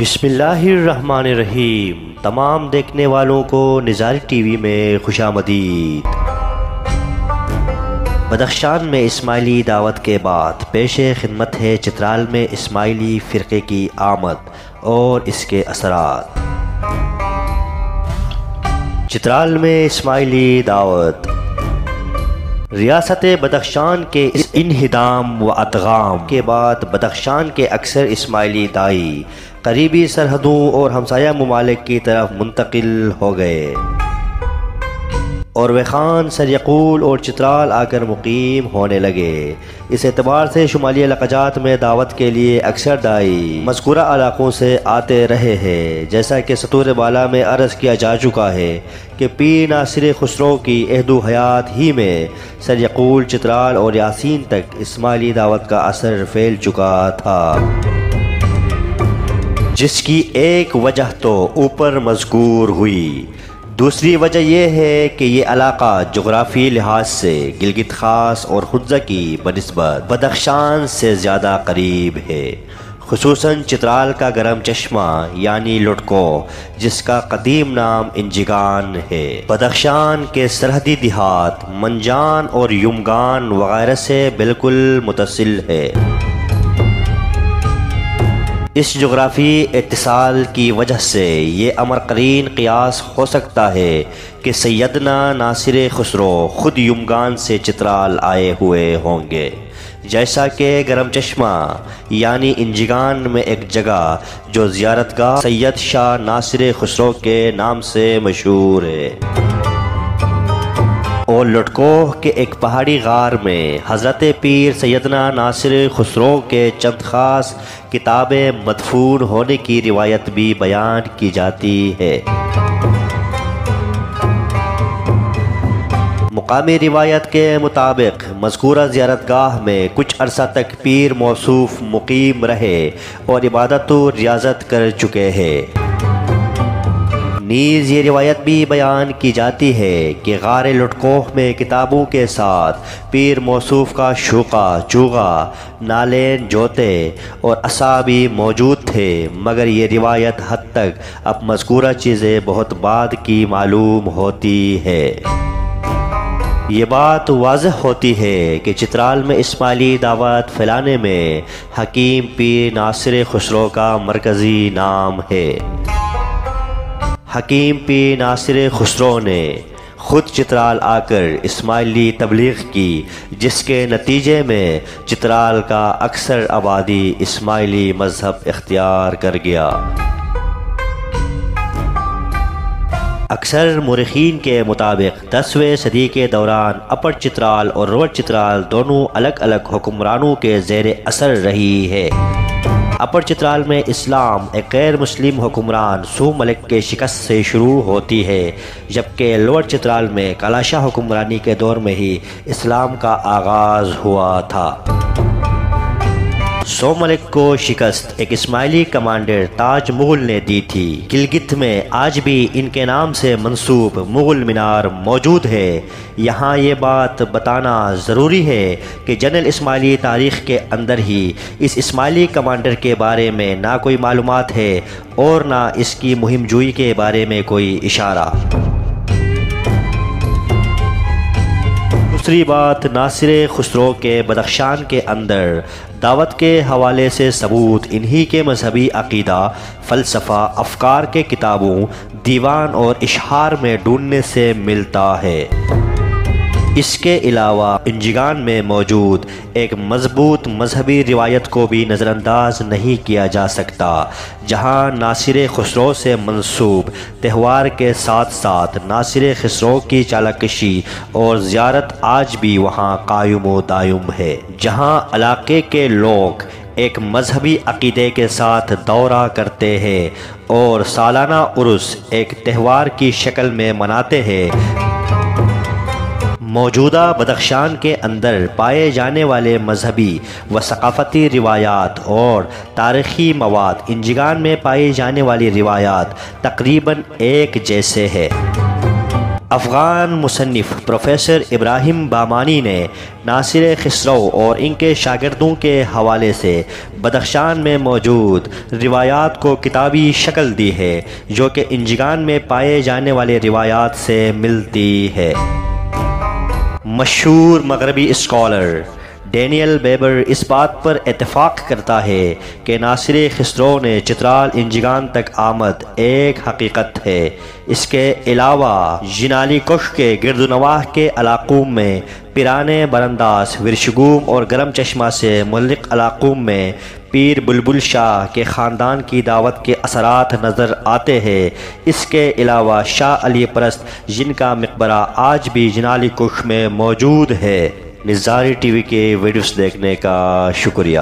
بسم اللہ الرحمن الرحیم۔ تمام دیکھنے والوں کو نظاری ٹی وی میں خوش آمدید۔ بدخشان میں اسماعیلی دعوت کے بعد پیش خدمت ہے چترال میں اسماعیلی فرقے کی آمد اور اس کے اثرات۔ چترال میں اسماعیلی دعوت۔ ریاست بدخشان کے اس انہدام و ادغام کے بعد بدخشان کے اکثر اسماعیلی داعی قریبی سرحدوں اور ہمسایہ ممالک کی طرف منتقل ہو گئے اور وہ خان سریقول اور چترال آ کر مقیم ہونے لگے۔ اس اعتبار سے شمالی علاقات میں دعوت کے لیے اکثر داعی مذکورہ علاقوں سے آتے رہے ہیں، جیسا کہ سطور بالا میں عرض کیا جا چکا ہے کہ پیر ناصر خسرو کی عہد و حیات ہی میں سریقول، چترال اور یاسین تک اسماعیلی دعوت کا اثر پھیل چکا تھا، جس کی ایک وجہ تو اوپر مذکور ہوئی۔ دوسری وجہ یہ ہے کہ یہ علاقہ جغرافی لحاظ سے گلگت خاص اور خنزہ کی بنسبت بدخشان سے زیادہ قریب ہے، خصوصاً چترال کا گرم چشمہ یعنی لٹکو، جس کا قدیم نام انجگان ہے، بدخشان کے سرحدی دیہات منجان اور یمگان وغیرہ سے بالکل متصل ہے۔ اس جغرافی اتصال کی وجہ سے یہ امر قرین قیاس ہو سکتا ہے کہ سیدنا ناصر خسرو خود یمگان سے چترال آئے ہوئے ہوں گے، جیسا کہ گرم چشمہ یعنی انجگان میں ایک جگہ جو زیارت گاہ سید شاہ ناصر خسرو کے نام سے مشہور ہے، اور لٹکوہ کے ایک پہاڑی غار میں حضرت پیر سیدنا ناصر خسرو کے چند خاص کتابیں مدفون ہونے کی روایت بھی بیان کی جاتی ہے۔ مقامی روایت کے مطابق مذکورہ زیارت گاہ میں کچھ عرصہ تک پیر موصوف مقیم رہے اور عبادت و ریاضت کر چکے ہیں۔ نیز یہ روایت بھی بیان کی جاتی ہے کہ غار لٹکوہ میں کتابوں کے ساتھ پیر موصوف کا شوقہ، چوغا، نالین، جوتے اور عصا بھی موجود تھے، مگر یہ روایت حد تک اب مذکورہ چیزیں بہت بعد کی معلوم ہوتی ہے۔ یہ بات واضح ہوتی ہے کہ چترال میں اسماعیلی دعوت پھیلانے میں حکیم پیر ناصر خسرو کا مرکزی نام ہے۔ حکیم پیر ناصر خسرو نے خود چترال آ کر اسماعیلی تبلیغ کی، جس کے نتیجے میں چترال کا اکثر آبادی اسماعیلی مذہب اختیار کر گیا۔ اکثر مورخین کے مطابق 10ویں صدی کے دوران اپر چترال اور لوور چترال دونوں الگ الگ حکمرانوں کے زیر اثر رہی ہے۔ اپر چترال میں اسلام ایک غیر مسلم حکمران سو ملک کے شکست سے شروع ہوتی ہے، جبکہ لوور چترال میں کالا شاہ حکمرانی کے دور میں ہی اسلام کا آغاز ہوا تھا۔ سو ملک کو شکست ایک اسماعیلی کمانڈر تاج مغل نے دی تھی۔ گلگت میں آج بھی ان کے نام سے منسوب مغل مینار موجود ہے۔ یہاں یہ بات بتانا ضروری ہے کہ جنرل اسماعیلی تاریخ کے اندر ہی اس اسماعیلی کمانڈر کے بارے میں نہ کوئی معلومات ہے اور نہ اس کی مہم جوئی کے بارے میں کوئی اشارہ۔ دوسری بات، ناصر خسرو کے بدخشان کے اندر دعوت کے حوالے سے ثبوت انہی کے مذہبی عقیدہ، فلسفہ، افکار کے کتابوں، دیوان اور اشعار میں ڈھونڈنے سے ملتا ہے۔ اس کے علاوہ انجگان میں موجود ایک مضبوط مذہبی روایت کو بھی نظر انداز نہیں کیا جا سکتا، جہاں ناصر خسرو سے منسوب تہوار کے ساتھ ساتھ ناصر خسرو کی چالاکشی اور زیارت آج بھی وہاں قائم و دائم ہے، جہاں علاقے کے لوگ ایک مذہبی عقیدے کے ساتھ دورہ کرتے ہیں اور سالانہ عرس ایک تہوار کی شکل میں مناتے ہیں۔ موجودہ بدخشان کے اندر پائے جانے والے مذہبی و ثقافتی روایات اور تاریخی مواد انجگان میں پائی جانے والی روایات تقریباً ایک جیسے ہیں۔ افغان مصنف پروفیسر ابراہیم بامانی نے ناصر خسرو اور ان کے شاگردوں کے حوالے سے بدخشان میں موجود روایات کو کتابی شکل دی ہے جو کہ انجگان میں پائے جانے والے روایات سے ملتی ہے۔ مشہور مغربی اسکالر ڈینیل بیبر اس بات پر اتفاق کرتا ہے کہ ناصر خسرو نے چترال انجگان تک آمد ایک حقیقت ہے۔ اس کے علاوہ جنالی کش کے گرد و نواح کے علاقوں میں پیرانے برانداز ورشگوم اور گرم چشمہ سے ملق علاقوں میں پیر بلبل شاہ کے خاندان کی دعوت کے اثرات نظر آتے ہیں۔ اس کے علاوہ شاہ علی پرست جن کا مقبرہ آج بھی جنالی کش میں موجود ہے۔ نظاری ٹی وی کے ویڈیوز دیکھنے کا شکریہ۔